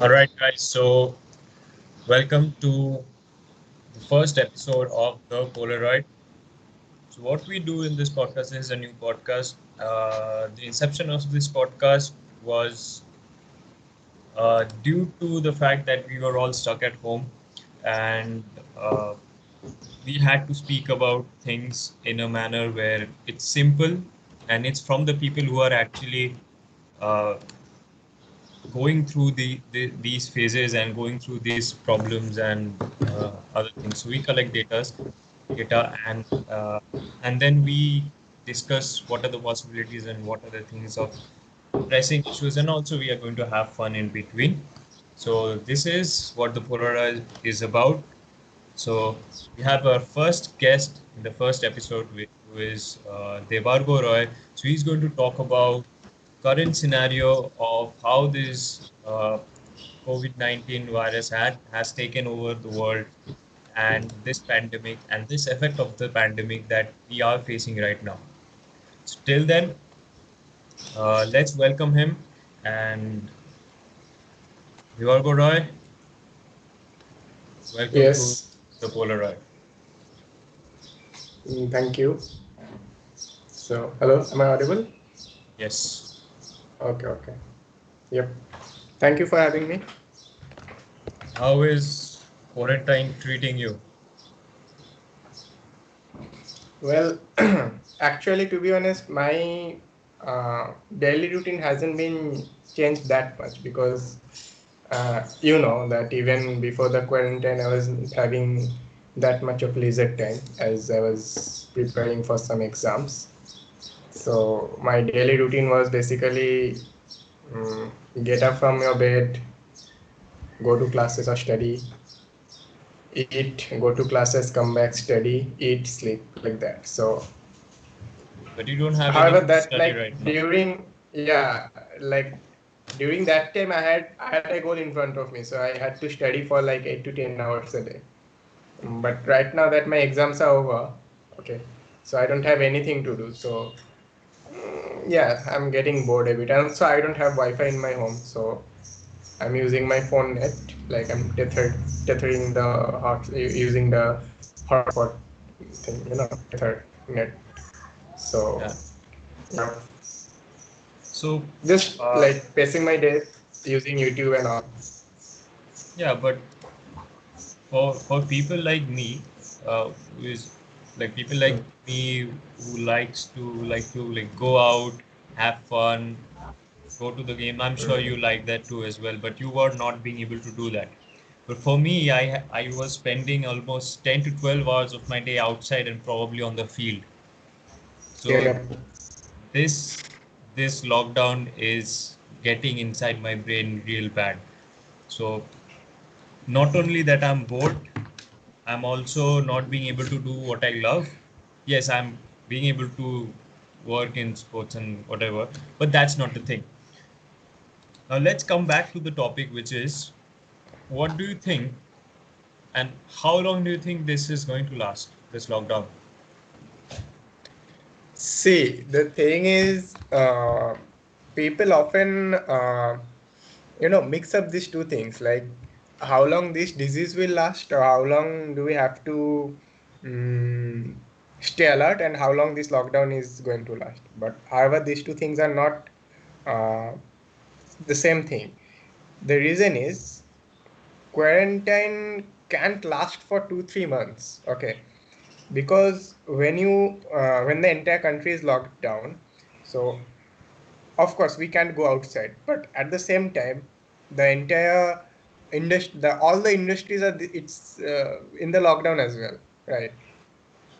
All right, guys. So, welcome to the first episode of The Polaroid. So, what we do in this podcast is a new podcast. The inception of this podcast was due to the fact that we were all stuck at home and we had to speak about things in a manner where it's simple and it's from the people who are actually uh, going through these phases and going through these problems and other things. So we collect data, and then we discuss what are the possibilities and what are the things of pressing issues, and also we are going to have fun in between. So this is what the Polaroid is about. So we have our first guest in the first episode, who is Devargo Roy. So he's going to talk about current scenario of how this COVID-19 virus has taken over the world and this pandemic and this effect of the pandemic that we are facing right now. So till then, let's welcome him and Devargo Roy. Welcome to Yes, the Polaroid. thank you. So, hello, am I audible? Yes. Okay. Yep. Thank you for having me. How is quarantine treating you? Well, actually, to be honest, my daily routine hasn't been changed that much because you know that even before the quarantine, I wasn't having that much of leisure time as I was preparing for some exams. So, my daily routine was basically get up from your bed, go to classes or study, eat, go to classes, come back, study, eat, sleep, like that. So, But you don't have however, anything to that study like right now. during yeah, like during that time, I had a goal in front of me, so I had to study for like 8 to 10 hours a day. But right now that my exams are over, okay, so I don't have anything to do. So yeah, I'm getting bored a bit, and also I don't have Wi-Fi in my home, so I'm using my phone net, like I'm tethering the using the hotspot thing, tether net. So Yeah. yeah, So, just uh, like passing my day using YouTube and all. yeah, but for people like me, who is like people like Hmm. me who likes to go out, have fun, go to the game. I'm sure you like that too as well, but you were not being able to do that. But for me, I was spending almost 10 to 12 hours of my day outside and probably on the field. So Yeah, this this lockdown is getting inside my brain real bad. So not only that I'm bored, I'm also not being able to do what I love. Yes, I'm being able to work in sports and whatever, but that's not the thing. Now let's come back to the topic, which is what do you think and how long do you think this is going to last, this lockdown? see, the thing is, people often, mix up these two things, like how long this disease will last, or how long do we have to um, stay alert, and how long this lockdown is going to last. But however, these two things are not uh, the same thing. The reason is quarantine can't last for 2 3 months. Okay, because when the entire country is locked down, so of course we can't go outside, but at the same time the entire industry, all the industries are it's in the lockdown as well, right?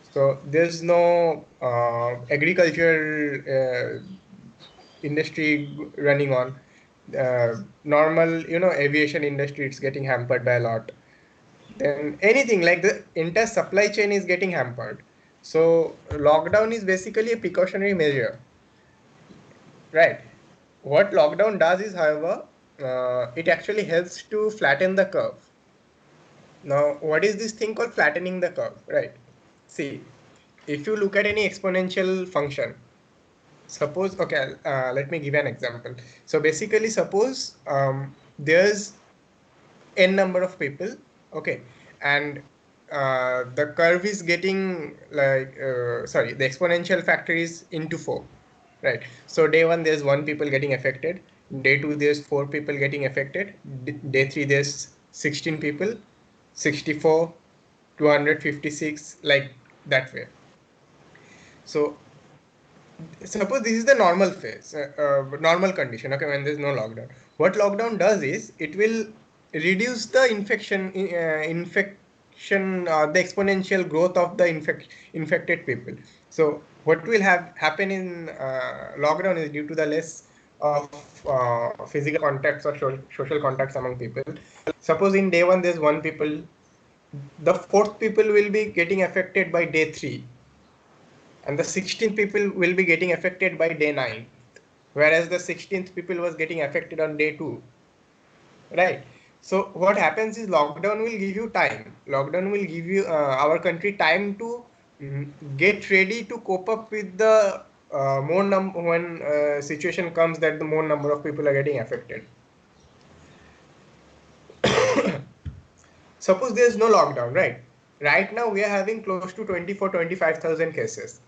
So there's no agriculture industry running on. Normal, aviation industry, it's getting hampered by a lot. Then anything like the entire supply chain is getting hampered. So lockdown is basically a precautionary measure, right? What lockdown does is, however, it actually helps to flatten the curve. Now, what is this thing called flattening the curve, right? See, if you look at any exponential function, suppose, okay, let me give an example. So basically, suppose there's n number of people, okay, and the curve is getting like the exponential factor is into 4, right? So day 1 there's 1 people getting affected, day 2 there's 4 people getting affected, day 3 there's 16 people, 64, 256, like that way. So suppose this is the normal phase, normal condition, okay, when there's no lockdown. What lockdown does is it will reduce the infection, the exponential growth of the infected people. So what will have happen in lockdown is, due to the less of physical contacts or social contacts among people. Suppose in day 1 there's 1 people, the 4th people will be getting affected by day 3, and the 16 people will be getting affected by day 9, whereas the 16th people was getting affected on day 2, right? So what happens is lockdown will give you time, lockdown will give you our country time to get ready to cope up with the when situation comes that the more number of people are getting affected. Suppose there is no lockdown, right now we are having close to 24-25,000 cases.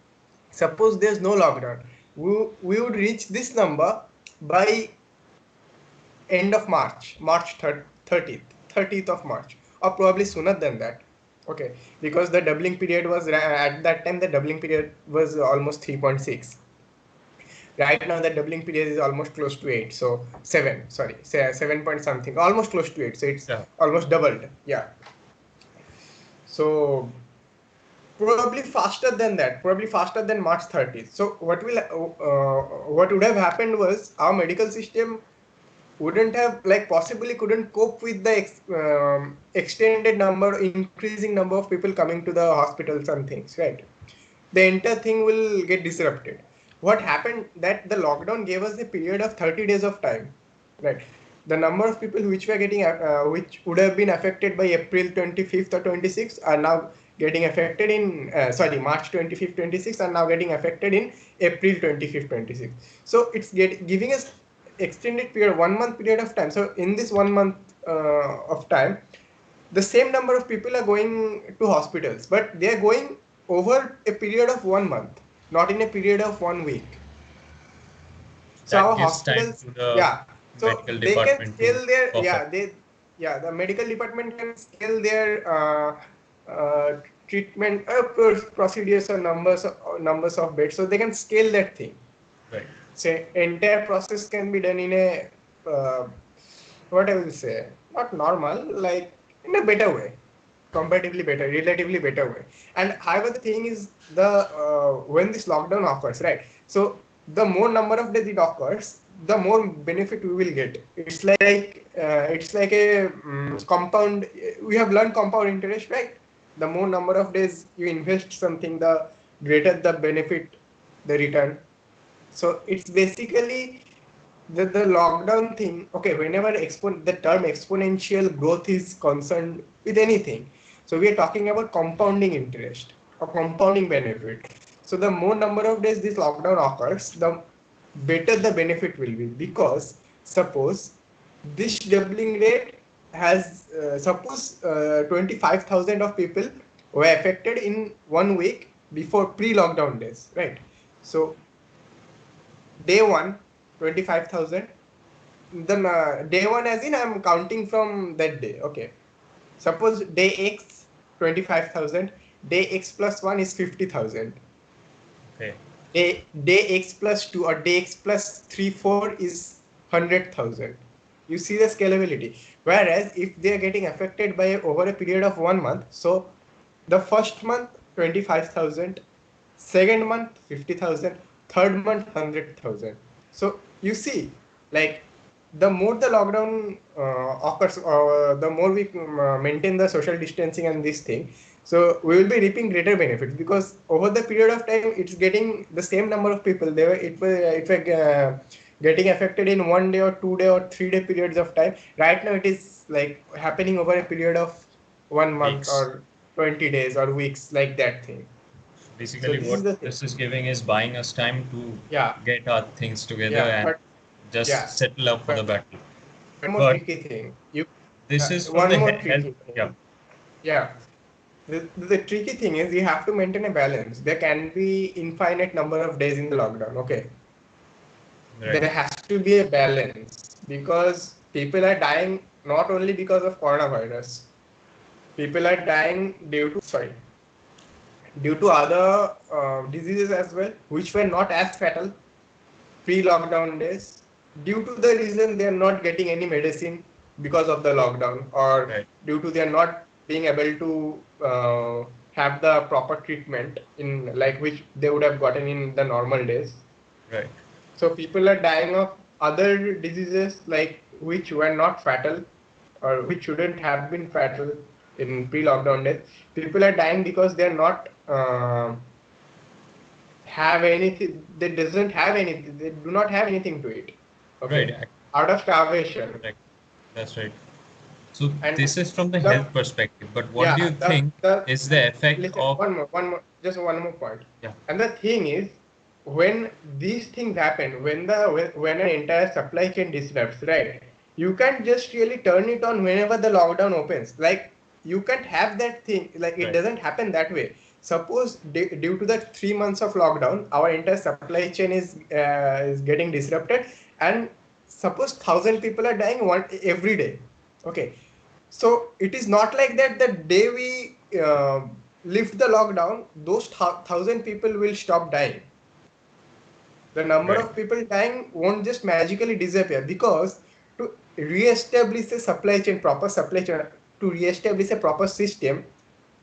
Suppose there's no lockdown, we would reach this number by end of March 30th of March, or probably sooner than that. Okay, because the doubling period was at that time, the doubling period was almost 3.6. Right now the doubling period is almost close to 8, so 7 point something, almost close to 8, so it's almost doubled. Yeah, so probably faster than that, probably faster than March 30th. So what would have happened was our medical system wouldn't have, like, possibly couldn't cope with the extended number, increasing number of people coming to the hospitals and things, right? The entire thing will get disrupted. What happened that the lockdown gave us a period of 30 days of time, right? The number of people which were getting which would have been affected by April 25th or 26th are now getting affected in March 25th 26th, are now getting affected in April 25th 26th. So it's giving us extended period, 1 month period of time. So in this 1 month of time, the same number of people are going to hospitals, but they are going over a period of 1 month, not in a period of 1 week. So that our gives time hospitals, to the yeah, so medical they can department to scale their, perfect. the medical department can scale their treatment procedures or numbers of beds, so they can scale that thing. Right. So entire process can be done in a what I will say, not normal, like in a better way, comparatively better, relatively better way. And however, the thing is, the when this lockdown occurs, right? So the more number of days it occurs, the more benefit we will get. It's like a compound. We have learned compound interest, right? The more number of days you invest something, the greater the benefit, the return. So it's basically the lockdown thing. Okay, whenever the term exponential growth is concerned with anything, so we are talking about compounding interest or compounding benefit. So the more number of days this lockdown occurs, the better the benefit will be, because suppose this doubling rate has suppose 25,000 of people were affected in 1 week before pre-lockdown days, right? So day 1, 25,000. Then day 1 as in I'm counting from that day. Okay. Suppose day X 25,000. Day X plus 1 is 50,000. Okay. Day X plus 2 or day X plus 3, 4 is 100,000. You see the scalability. Whereas if they are getting affected by over a period of 1 month, so the first month 25,000, second month 50,000, third month 100,000. So you see, like, the more the lockdown occurs, the more we maintain the social distancing and this thing, so we will be reaping greater benefits, because over the period of time it's getting the same number of people. It were getting affected in 1 day or 2 day or 3 day periods of time. Right now it is like happening over a period of 1 month Weeks. or 20 days or weeks, like that thing. So Basically, this is what the thing. this is giving is buying us time to Yeah, get our things together yeah, and but just yeah, settle up for the but battle. one more But tricky thing. This is from One the more health. tricky Yeah. thing. Yeah. The tricky thing is you have to maintain a balance. There can be infinite number of days in the lockdown. Okay. Right. There has to be a balance because people are dying not only because of coronavirus. People are dying due to other diseases as well, which were not as fatal pre-lockdown days. Due to the reason they are not getting any medicine because of the lockdown, or Right. due to they are not being able to have the proper treatment in like which they would have gotten in the normal days. Right. So people are dying of other diseases like which were not fatal or which shouldn't have been fatal in pre-lockdown days. People are dying because they are not have anything. They doesn't have anything. They do not have anything to eat. Okay, Right. out of starvation. Correct. That's right. So And this is from the the health perspective, but what do you yeah think the is the effect listen of? just one more point. Yeah. And the thing is, when these things happen, when an entire supply chain disrupts, right, you can't just really turn it on whenever the lockdown opens. Like you can't have that thing, like it Right. doesn't happen that way. Suppose due to the 3 months of lockdown our entire supply chain is getting disrupted, and suppose 1,000 people are dying every day. Okay, so it is not like that the day we lift the lockdown, those 1,000 people will stop dying. The number Right. of people dying won't just magically disappear, because to re-establish a supply chain, proper supply chain, to re-establish a proper system,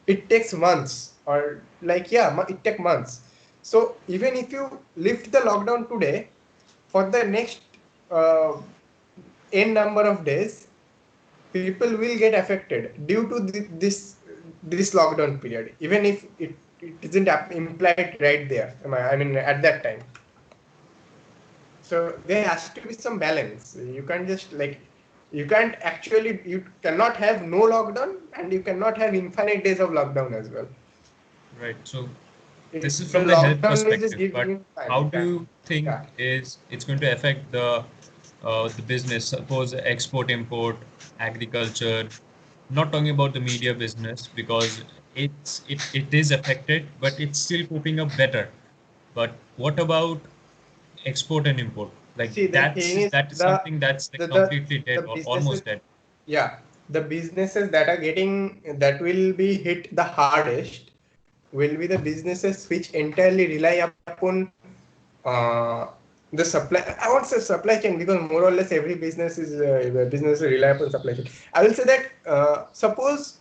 it takes months, or like it takes months. So even if you lift the lockdown today, for the next uh, n number of days, people will get affected due to this lockdown period, even if it isn't implied right there. I mean at that time. So there has to be some balance. You can't just like you cannot have no lockdown, and you cannot have infinite days of lockdown as well. Right. So this is The from the health lockdown is just perspective, giving but you time. how You do can, you think yeah. is it's going to affect the business? Suppose export, import, agriculture. Not talking about the media business because it is affected, but it's still coping up better. But what about export and import? Like See, the thing is that is something that's like completely dead the or businesses, almost dead. yeah, the businesses that will be hit the hardest will be the businesses which entirely rely upon uh, the supply. I won't say supply chain, because more or less every business rely upon supply chain. I will say that suppose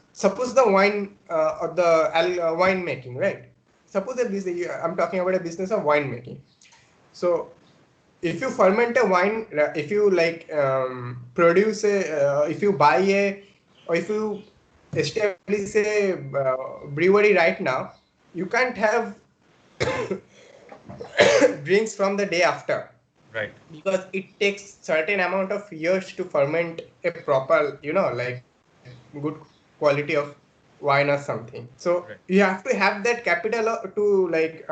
the wine or the wine making, right? Suppose that I'm talking about a business of wine making. So if you ferment a wine, if you like produce if you buy or if you establish a brewery right now, you can't have drinks from the day after, Right. because it takes certain amount of years to ferment a proper, like good quality of wine or something. So Right. you have to have that capital to like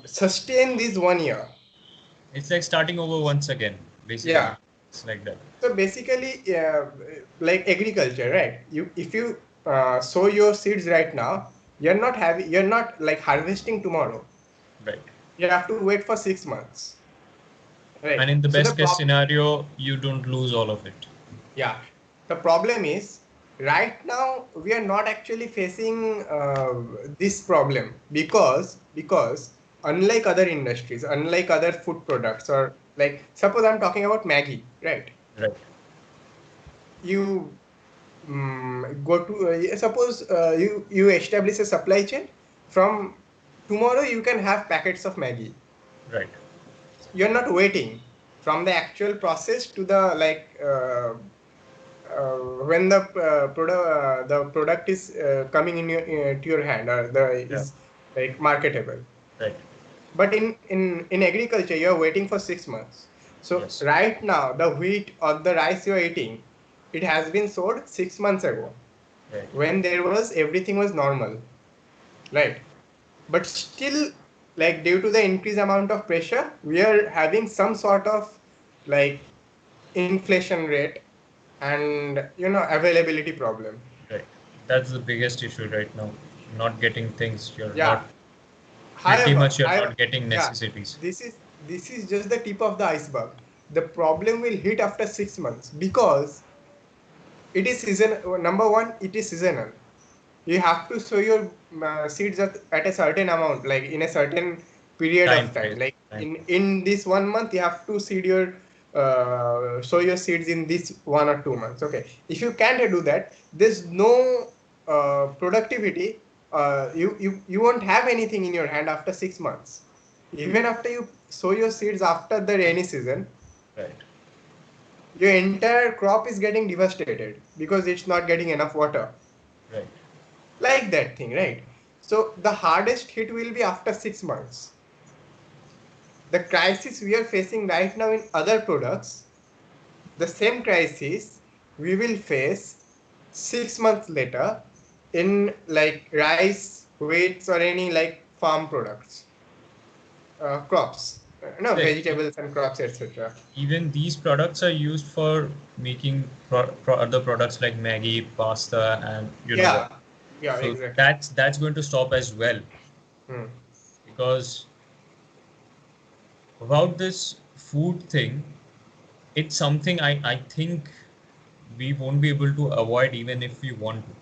sustain this 1 year. It's like starting over once again, basically. Yeah. It's like that. So basically, like agriculture, right? If you sow your seeds right now, you're not like harvesting tomorrow. Right. You have to wait for 6 months, right? And in the So best case scenario, you don't lose all of it. yeah, the problem is right now we are not actually facing this problem, because unlike other industries, unlike other food products, or like suppose I'm talking about Maggie, right? Right. You go to suppose you establish a supply chain. From tomorrow you can have packets of Maggie. Right. You're not waiting from the actual process to the like when the product is coming in to your hand, or Yeah. is like marketable. Right. But in agriculture you're waiting for 6 months. So Yes. right now the wheat or the rice you're eating, it has been sold 6 months ago, Right. when everything was normal, right? But still, like due to the increased amount of pressure, we are having some sort of like inflation rate, and availability problem. Right. That's the biggest issue right now. Not getting things. You're Yeah. not pretty However, much. You're I not getting yeah, necessities. this is just the tip of the iceberg. The problem will hit after 6 months because it is season. Number one, it is seasonal. You have to sow your seeds at a certain amount, like in a certain period Time of time. phase. Like Time. in this 1 month, you have to sow your seeds in this 1 or 2 months. Okay, if you can't do that, there's no productivity. You won't have anything in your hand after 6 months. Even after you sow your seeds after the rainy season, Right. your entire crop is getting devastated because it's not getting enough water. Right. Like that thing, right? So the hardest hit will be after 6 months. The crisis we are facing right now in other products, the same crisis we will face 6 months later in like rice, wheats, or any like farm products, crops, Right. vegetables and crops, etc. Even these products are used for making other products like Maggie, pasta, and you know what. Yeah, yeah, So exactly. that's going to stop as well, Hmm. because about this food thing, it's something I think we won't be able to avoid even if we want to,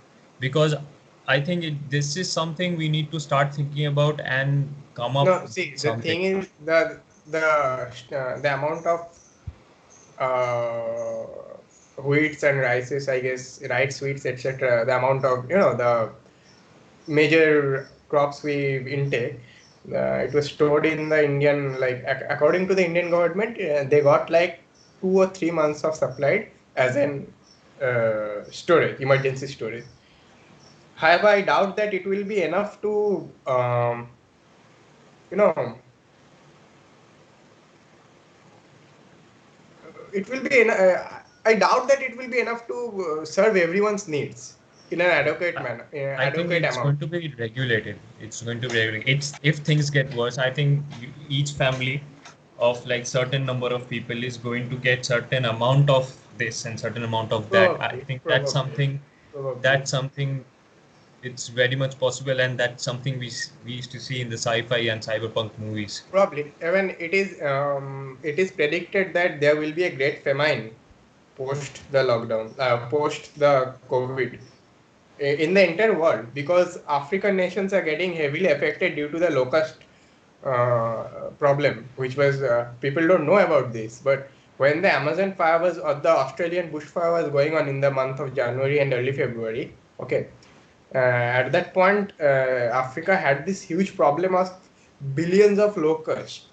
because I think this is something we need to start thinking about and come up No, with see, the something. thing is the amount of uh, wheats and rices, I guess, rice, wheats, etc. The amount of the major crops we intake. It was stored in the Indian, like according to the Indian government, they got like 2 or 3 months of supply as an storage, emergency storage. However, I doubt that it will be enough to you know it will be I doubt that it will be enough to serve everyone's needs in an adequate manner, in an I think adequate it's going amount. to be regulated. It's going to be regulated. It's if things get worse, I think each family of like certain number of people is going to get certain amount of this and certain amount of that. I Probably, think probably, that's probably, something it's very much possible, and that's something we used to see in the sci-fi and cyberpunk movies. probably. Even it is predicted that there will be a great famine post the lockdown, post the COVID, in the entire world, because African nations are getting heavily affected due to the locust problem, which was people don't know about this, but when the Amazon fire was or the Australian bushfire was going on in the month of January and early February, okay, at that point, Africa had this huge problem of billions of locusts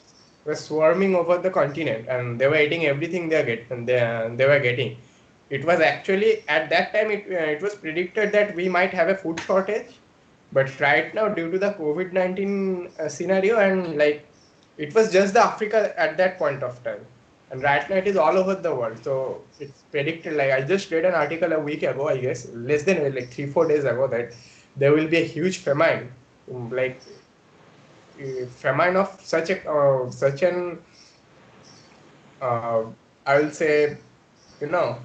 were swarming over the continent, and they were eating everything they were getting. It was actually at that time it was predicted that we might have a food shortage, but right now due to the COVID-19 scenario, and like it was just the Africa at that point of time, and right now it is all over the world. So it's predicted, like I just read an article a week ago, I guess, less than like 3 4 days ago, that there will be a huge famine, like famine of such an uh, I will say, you know,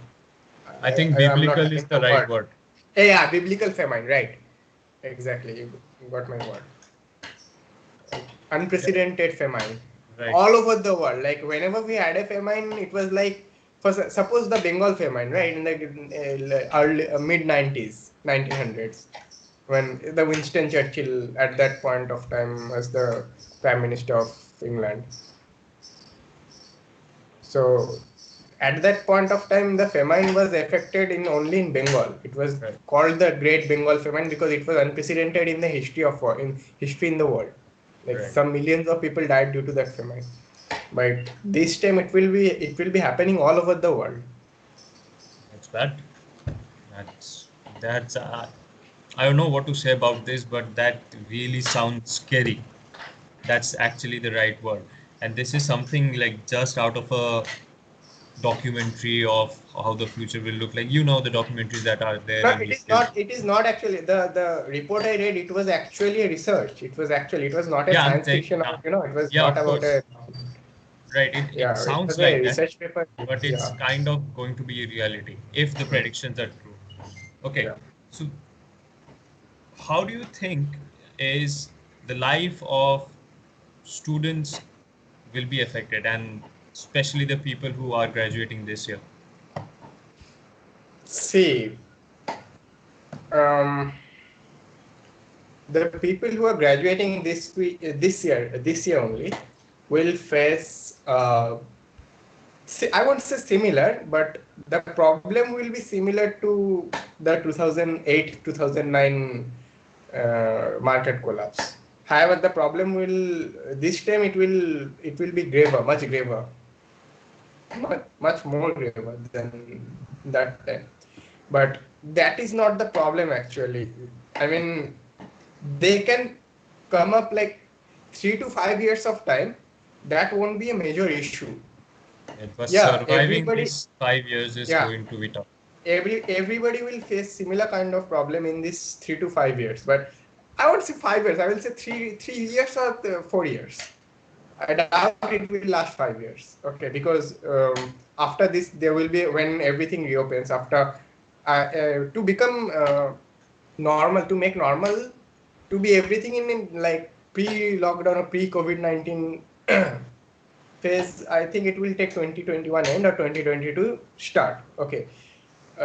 I think I'm not biblical is having the the right word. word. Yeah, biblical famine, right? Exactly, you got my word. Yeah, Unprecedented famine right. all over the world. Like whenever we had a famine, it was like, for suppose the Bengal famine, right, in the early mid 90s, 1900s, when the Winston Churchill at that point of time was the Prime Minister of England. So at that point of time, the famine was affected in only in Bengal. It was Right. called the Great Bengal Famine because it was unprecedented in the history of in history in the world. Like Right. some millions of people died due to that famine. But this time it will be happening all over the world. That's bad. That's I don't know what to say about this, but that really sounds scary. That's actually the right word. And this is something like just out of a documentary of how the future will look like. You know the documentaries that are there No, in it is YouTube. not. It is not actually the report I read. It was actually a research. It was not a Yeah, I'm science saying, fiction, or it was yeah, not of about course. a. Right. It Yeah, it sounds was a like that, research paper. but it's Yeah. kind of going to be a reality if the predictions are true. Okay. Yeah. So how do you think is the life of students will be affected, and especially the people who are graduating this year? See, um, the people who are graduating this year only, will face. I won't say similar, but the problem will be similar to the 2008 2009 market collapse. However, the problem will this time it will be graver, much graver, much more graver than that time. But that is not the problem actually. I mean, they can come up like 3 to 5 years of time. That won't be a major issue. It was Yeah, surviving everybody. these 5 years is Yeah, going to be tough. everybody will face similar kind of problem in this 3 to 5 years. But I would say 5 years. I will say 3 years or 4 years. I doubt it will last 5 years. Okay, because after this there will be when everything reopens. To become normal, to make normal, to be everything in like pre-lockdown or pre-COVID-19 phase. I think it will take 2021 end or 2022 start. Okay,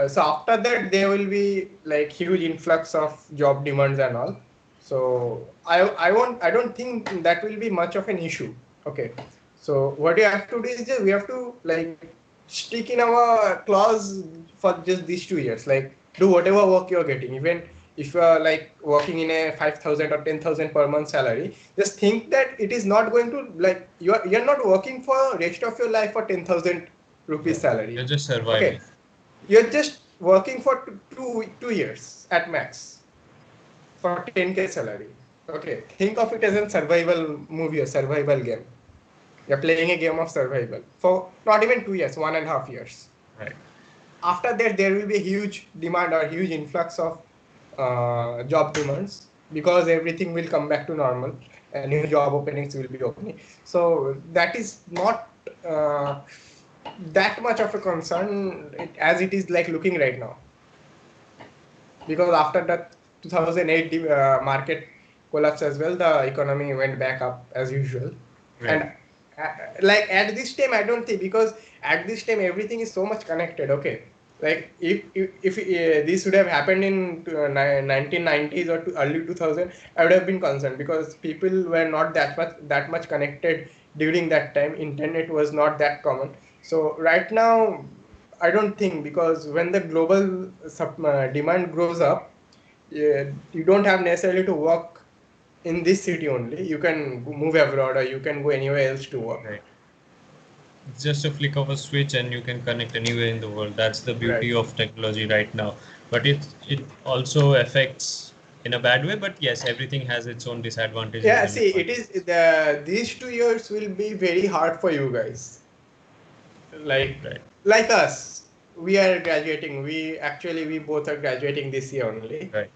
so after that there will be like huge influx of job demands and all. So I don't think that will be much of an issue. Okay, so what you have to do is just we have to like stick in our clause for just these 2 years, like do whatever work you're getting, even if you are like working in a 5,000 or 10,000 per month salary. Just think that it is not going to like you're not working for rest of your life for 10,000 Yeah. rupees salary. You're just Okay, surviving. you're just working for 2 years at max for 10K salary. Okay, think of it as a survival movie or survival game. You're playing a game of survival for not even 2 years, 1.5 years. Right. After that, there will be a huge demand or huge influx of job demands because everything will come back to normal and new job openings will be opening. So that is not that much of a concern as it is like looking right now, because after the 2008 market collapse as well, the economy went back up as usual. Right. And like at this time I don't think, because at this time everything is so much connected. Okay, like if this would have happened in 1990s or early 2000, I would have been concerned because people were not that much connected during that time. Internet was not that common. So right now I don't think, because when the global demand grows up, you don't have necessarily to work in this city only. You can move abroad or you can go anywhere else to work. Right. It's just a flick of a switch and you can connect anywhere in the world. That's the Right. beauty of technology right now. But it also affects in a bad way. But yes, everything has its own disadvantages Yeah, and see, it is advantages. these 2 years will be very hard for you guys. Like Right. like us, we are graduating. We both are graduating this year only. Right.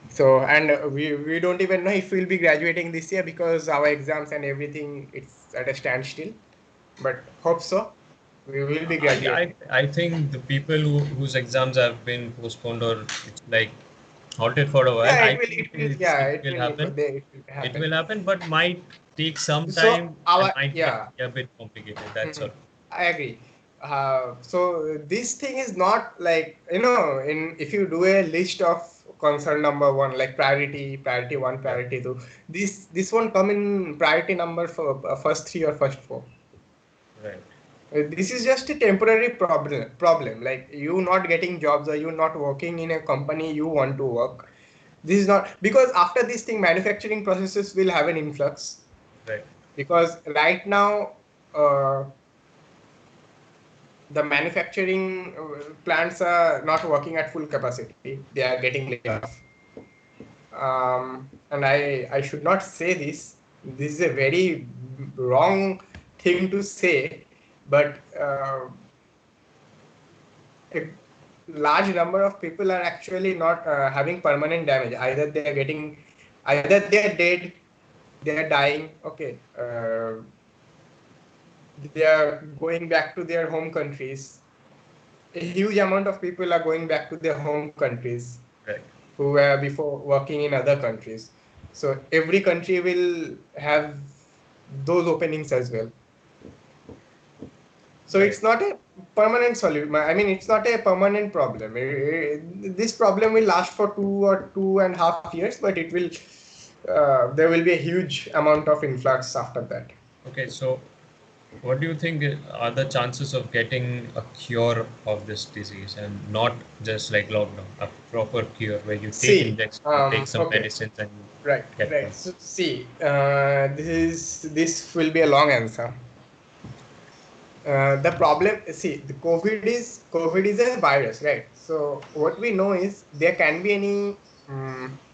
So and we don't even know if we'll be graduating this year because our exams and everything it's at a standstill. But hope so. We will be graduating. I think the people whose exams have been postponed or it's like halted for a while, Yeah, I think yeah, it will happen. it will It happen. will happen, but might take some So time and our might get yeah, a bit complicated. That's all. mhm, I agree. So this thing is not like, in if you do a list of concern number one, like priority one, Yeah. priority two, this won't come in priority number for first three or first four. Right. This is just a temporary problem, like you not getting jobs or you not working in a company you want to work. This is not because after this thing manufacturing processes will have an influx, Right. because right now uh, the manufacturing plants are not working at full capacity. They are getting laid off. And I should not say this. This is a very wrong thing to say, but a large number of people are actually not having permanent damage. Either they are dead, they are dying. Okay. they are going back to their home countries. A huge amount of people are going back to their home countries Right. who were before working in other countries. So every country will have those openings as well. So Right. it's not a permanent solution. I mean, it's not a permanent problem. This problem will last for 2 or 2.5 years, but it will. There will be a huge amount of influx after that. Okay, so what do you think are the chances of getting a cure of this disease and not just like lockdown, a proper cure where you take See, injections, you take some okay, medicines and you right, get right. well? So see, this will be a long answer. The problem, see, the COVID is a virus, right? So what we know is there can be any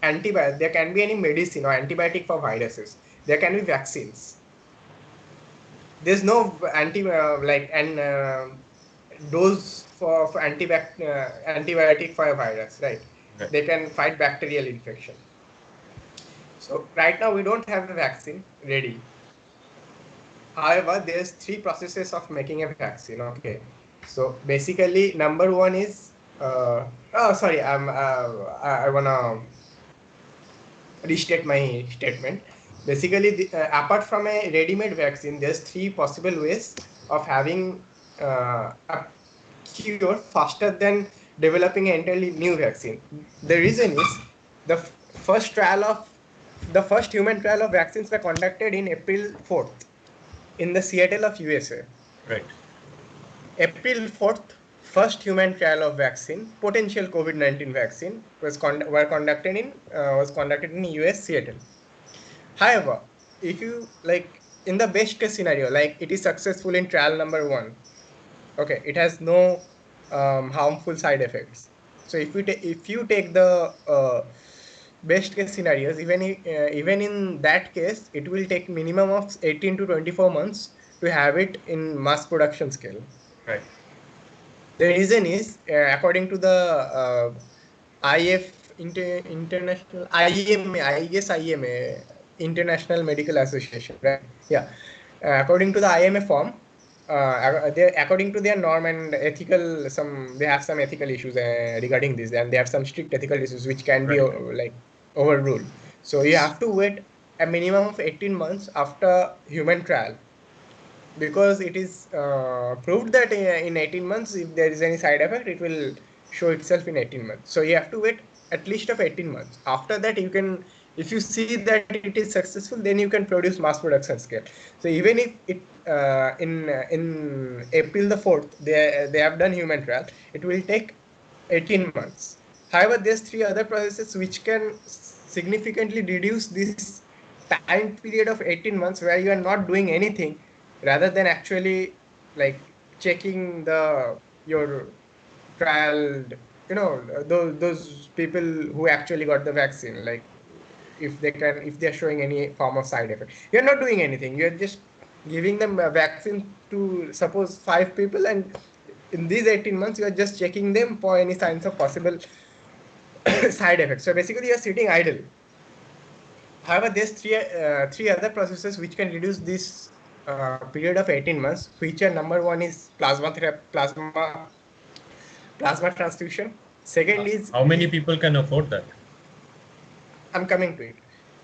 antibiotic, there can be any medicine or antibiotic for viruses. There can be vaccines. There's no like an dose for antibiotic for a virus, right? Right. They can fight bacterial infection. So right now we don't have a vaccine ready. However, there's three processes of making a vaccine. Okay, so basically, number one is oh sorry, I wanna restate my statement. Basically, apart from a ready-made vaccine, there's three possible ways of having a cure faster than developing an entirely new vaccine. The reason is the first human trial of vaccines were conducted in April 4th in the Seattle of USA. Right. April 4th, first human trial of vaccine, potential COVID-19 vaccine, was conducted in US Seattle. However, if you like in the best case scenario, like it is successful in trial number 1, okay, it has no harmful side effects. So if you take the best case scenarios, even in that case, it will take minimum of 18 to 24 months to have it in mass production scale. Right. The reason is, according to the International IMA, I guess IMA, International Medical Association, right? Yeah. According to the IMA form, according to their norm and ethical, they have some ethical issues regarding this, and they have some strict ethical issues which can be Right. like overruled. So you have to wait a minimum of 18 months after human trial, because it is proved that in 18 months, if there is any side effect, it will show itself in 18 months. So you have to wait at least of 18 months. After that, you can, if you see that it is successful, then you can produce mass production scale. So even if it in April the 4th, they have done human trial, it will take 18 months. However, there's three other processes which can significantly reduce this time period of 18 months where you are not doing anything, rather than actually like checking your trial, those people who actually got the vaccine, like if they're showing any form of side effect. You're not doing anything, you're just giving them a vaccine to suppose 5 people, and in these 18 months you are just checking them for any signs of possible side effects. So basically you're sitting idle. However, there's three other processes which can reduce this period of 18 months. Feature number one is plasma transfusion. Second is How many people can afford that? I'm coming to it.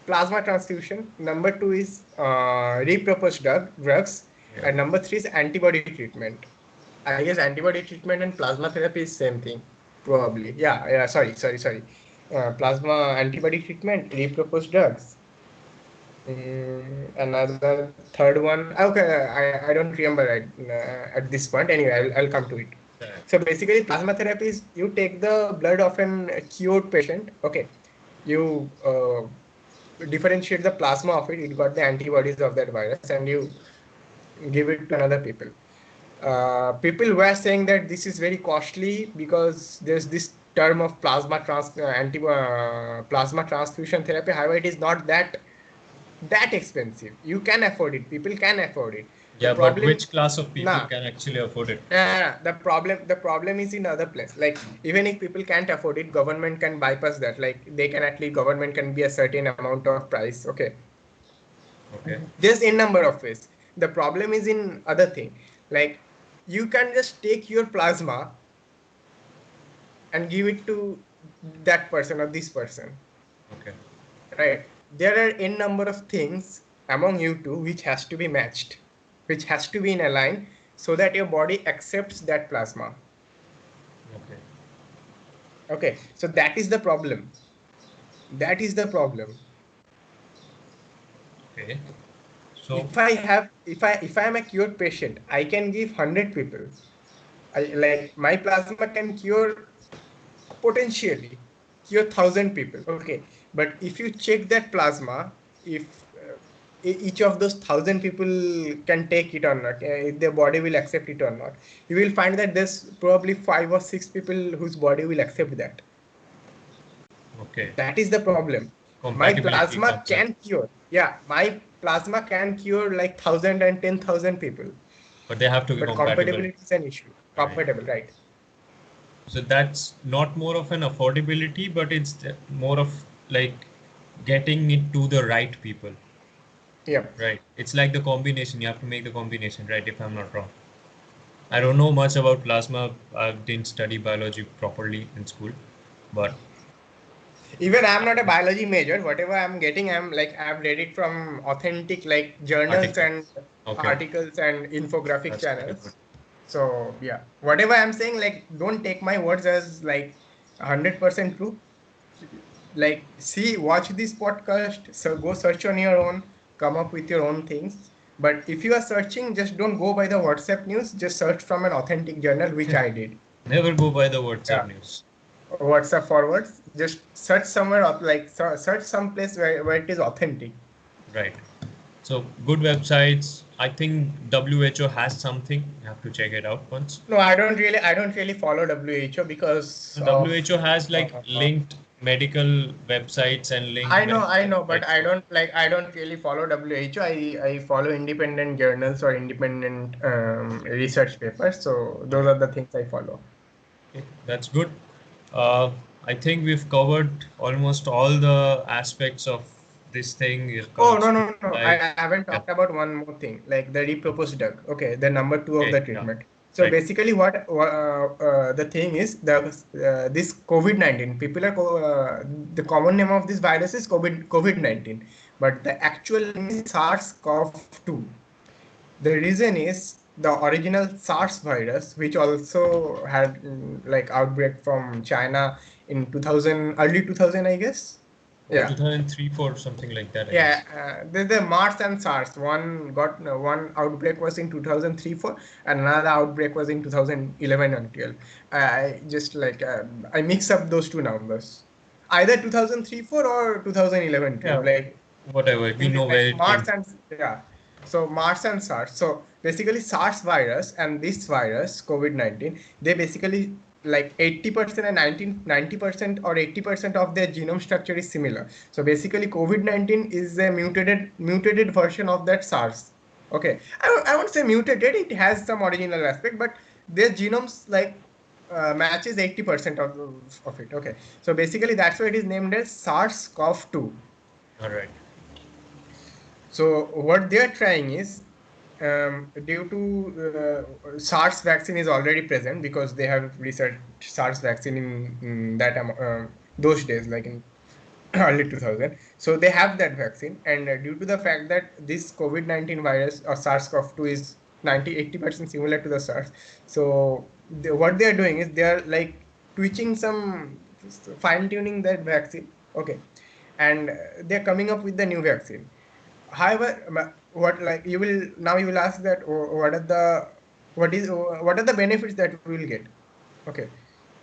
Plasma transfusion. Number two is repurposed drugs, Yeah. and number three is antibody treatment. I guess antibody treatment and plasma therapy is same thing, probably. Yeah. Sorry. Plasma antibody treatment, repurposed drugs. Another third one. Okay, I don't remember at this point. Anyway, I'll come to it. Yeah. So basically, plasma therapy is you take the blood of an cured patient. Okay, you differentiate the plasma of it. It got the antibodies of that virus, and you give it to another people. People were saying that this is very costly because there's this term of plasma transfusion therapy. However, it is not that expensive. You can afford it. People can afford it. The Yeah, but problem, which class of people nah, can actually afford it? the problem is in other place. Like even if people can't afford it, government can bypass that. Like they can government can be a certain amount of price. Okay, Okay. there's a number of ways. The problem is in other thing. Like you can just take your plasma and give it to that person or this person, Okay. right? There are n number of things among you two which has to be matched, which has to be in a line so that your body accepts that plasma. Okay. Okay, so that is the problem. That is the problem. Okay. So If I am a cured patient, I can give 100 people. Like my plasma can cure, potentially cure 1,000 people. Okay, but if you check that plasma, if each of those 1,000 people can take it or not, if their body will accept it or not, you will find that there's probably 5 or 6 people whose body will accept that. okay. That is the problem. My Compatibility plasma comes in. can cure. Yeah, my plasma can cure like 1,000 and 10,000 people, But they have to be but compatible. compatibility is an issue. Right. Compatible, right? So that's not more of an affordability, but it's more of like getting it to the right people. Yeah. Right. It's like the combination. You have to make the combination, right? If I'm not wrong. I don't know much about plasma. I didn't study biology properly in school, but Even I'm not a biology major. Whatever I'm getting, I've read it from authentic like journals and articles. Okay, articles and infographic that's pretty good. channels. So yeah, whatever I'm saying, like don't take my words as like 100% true. Like see, watch this podcast, so go search on your own, come up with your own things. But if you are searching, just don't go by the WhatsApp news. Just search from an authentic journal, which I did. Never go by the WhatsApp Yeah. news. WhatsApp forwards. Just search somewhere up, like search some place where it is authentic. Right. So good websites. I think WHO has something. You have to check it out once. No, I don't really follow WHO because of. WHO has like Uh, linked medical websites and linked I medical know, but websites. So I don't really follow WHO. I follow independent journals or independent research papers. So those are the things I follow. okay, that's good. Uh, I think we've covered almost all the aspects of this thing. It Oh comes no to no no! I like, haven't yeah, talked about one more thing, like the repurposed drug. Okay, the number two of okay, the yeah, treatment. So right. basically, the thing is this COVID-19. The common name of this virus is COVID-19, but the actual name is SARS-CoV-2. The reason is the original SARS virus, which also had like outbreak from China in 2000, early 2000, I guess. Yeah. 2003, 4, something like that, I Yeah, guess. there's the MERS and SARS. One outbreak was in 2003-4, and another outbreak was in 2011 and 12. I just like I mix up those two numbers, either 2003-4 or 2011-12. Yeah, Like whatever. We in know this where like it came MERS from. and yeah. So MERS and SARS. So basically SARS virus and this virus COVID-19, they basically like 80% and 90% or 80% of their genome structure is similar. So basically COVID-19 is a mutated version of that SARS. Okay. I won't say mutated, it has some original aspect, but their genomes like matches 80% of it. Okay. So basically that's why it is named as SARS-CoV-2. All right. So what they are trying is, due to SARS vaccine is already present because they have researched SARS vaccine in that those days, like in early 2000. So they have that vaccine, and due to the fact that this COVID-19 virus or SARS-CoV-2 is 90-80% similar to the SARS, so what they are doing is they are like tweaking some, fine tuning that vaccine. Okay, and they're coming up with the new vaccine. However, what like you will ask that what are the benefits that we will get? Okay,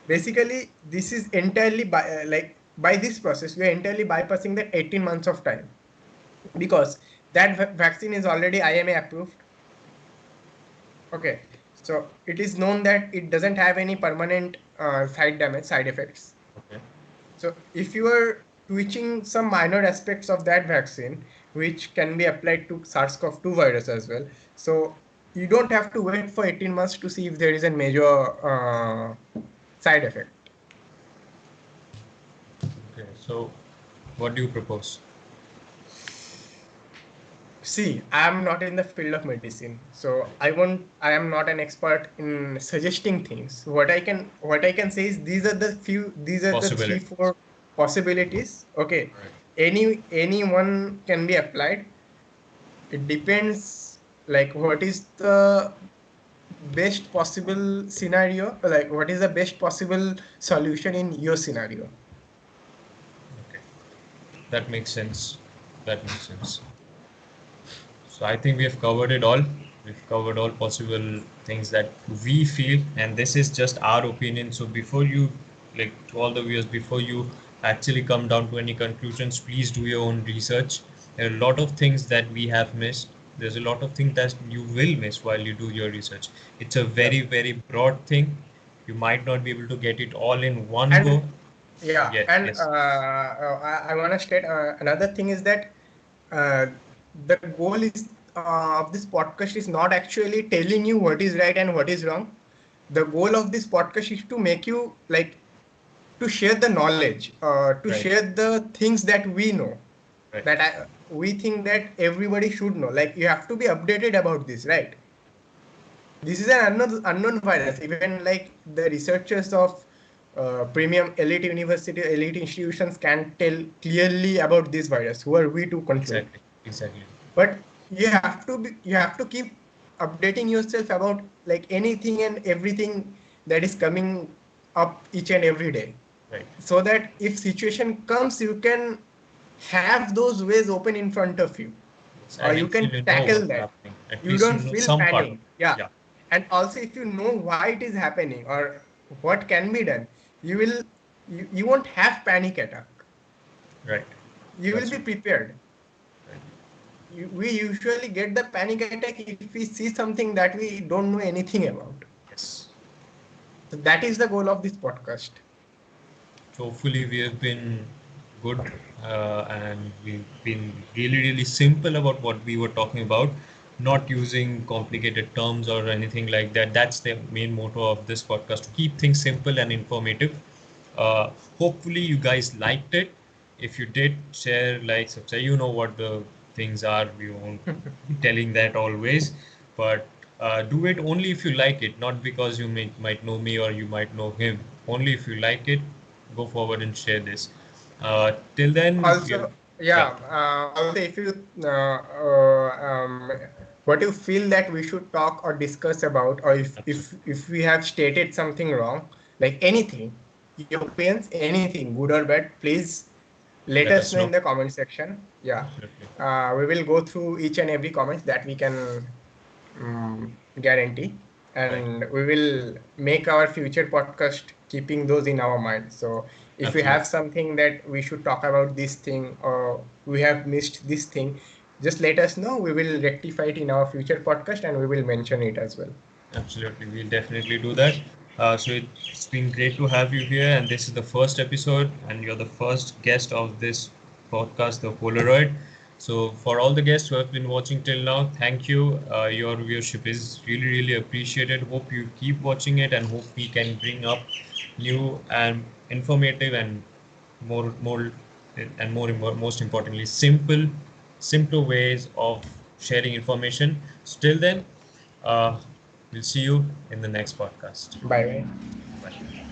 basically this is entirely by this process we are entirely bypassing the 18 months of time, because that vaccine is already IMA approved. Okay, so it is known that it doesn't have any permanent side effects. Okay. So if you are tweaking some minor aspects of that vaccine, which can be applied to SARS-CoV-2 virus as well, so you don't have to wait for 18 months to see if there is a major side effect. Okay. So, what do you propose? See, I am not in the field of medicine, so I am not an expert in suggesting things. What I can say is these are the three, Possibility. four possibilities. Okay. Anyone can be applied. It depends like what is the best possible scenario, like what is the best possible solution in your scenario. Okay, that makes sense. That makes sense. So I think we have covered it all. We've covered all possible things that we feel, and this is just our opinion. So before you, like to all the viewers, before you actually come down to any conclusions, please do your own research. There are a lot of things that we have missed. There's a lot of things that you will miss while you do your research. It's a Yeah. very, very broad thing. You might not be able to get it all in one And go. yeah, Yes, and yes, I want to state another thing is that uh, the goal is of this podcast is not actually telling you what is right and what is wrong. The goal of this podcast is to make you like to share the knowledge, to right, share the things that we know, right, that we think that everybody should know. Like you have to be updated about this, right? This is an unknown virus. Even like the researchers of premium elite university, elite institutions can tell clearly about this virus. Who are we to control? exactly, exactly, But you have to keep updating yourself about like anything and everything that is coming up each and every day, right. so that if situation comes, you can have those ways open in front of you, Yes, or and you can actually know tackle what's that. happening. At You least you don't know feel some part of panic. it. Yeah. Yeah. And also if you know why it is happening or what can be done, you won't have panic attack. Right. You will That's be right. prepared. We usually get the panic attack if we see something that we don't know anything about. Yes. So that is the goal of this podcast. So hopefully we have been good, and we've been really, really simple about what we were talking about, not using complicated terms or anything like that. That's the main motto of this podcast, to keep things simple and informative. Uh, Hopefully you guys liked it. If you did, share, like, subscribe. You know what the things are. We won't be telling that always, but do it only if you like it, not because you might know me or you might know him. Only if you like it, go forward and share this. Till then, Also, yeah, yeah, also if you what you feel that we should talk or discuss about, or absolutely. if we have stated something wrong, like anything, your opinions, anything good or bad, please let Let us us know in know. the comment section. Yeah, Absolutely. we will go through each and every comment that we can guarantee, Right. and we will make our future podcast keeping those in our mind. So if we Absolutely. have something that we should talk about this thing, or we have missed this thing, just let us know. We will rectify it in our future podcast and we will mention it as well. Absolutely, we'll definitely do that. So it's been great to have you here, and this is the first episode, and you're the first guest of this podcast, The Polaroid. So for all the guests who have been watching till now, thank you. Your viewership is really, really appreciated. Hope you keep watching it, and hope we can bring up new and informative and more and most importantly, simpler ways of sharing information. Still then, uh, we'll see you in the next podcast. Bye bye. Bye.